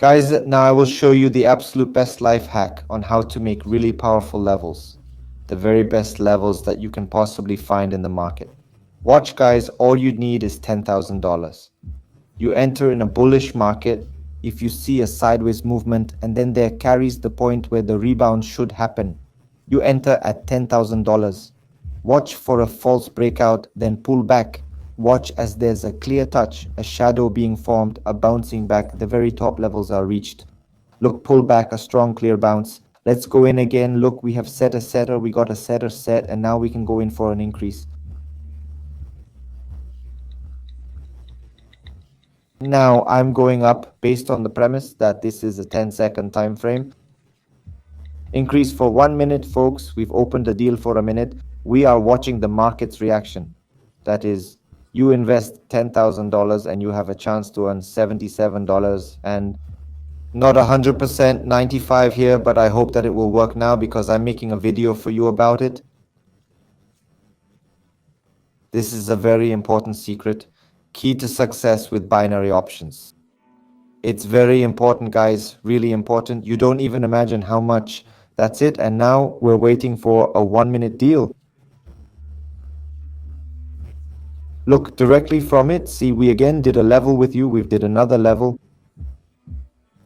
Guys, now I will show you the absolute best life hack on how to make really powerful levels. The very best levels that you can possibly find in the market. Watch guys, all you need is $10,000. You enter in a bullish market if you see a sideways movement and then there carries the point where the rebound should happen. You enter at $10,000. Watch for a false breakout, then pull back. Watch as there's a clear touch, a shadow being formed, a bouncing back, the very top levels are reached. Look, pull back, a strong clear bounce. Let's go in again. Look, we have set a setter, we got a setter set, and now we can go in for an increase. Now I'm going up based on the premise that this is a 10-second time frame. Increase for 1 minute, folks. We've opened a deal for a minute. We are watching the market's reaction. That is, you invest $10,000 and you have a chance to earn $77 and not 100%, 95 here, but I hope that it will work now because I'm making a video for you about it. This is a very important secret, key to success with binary options. It's very important, guys, really important. You don't even imagine how much. That's it. And now we're waiting for a 1 minute deal. Look directly from it. See, we again did a level with you. We've did another level.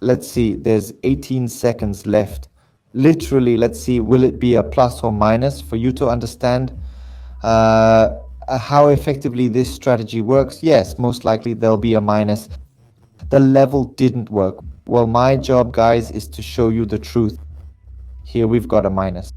Let's see, there's 18 seconds left. Literally, let's see, will it be a plus or minus for you to understand how effectively this strategy works? Yes, most likely there'll be a minus. The level didn't work. Well, my job, guys, is to show you the truth. Here we've got a minus.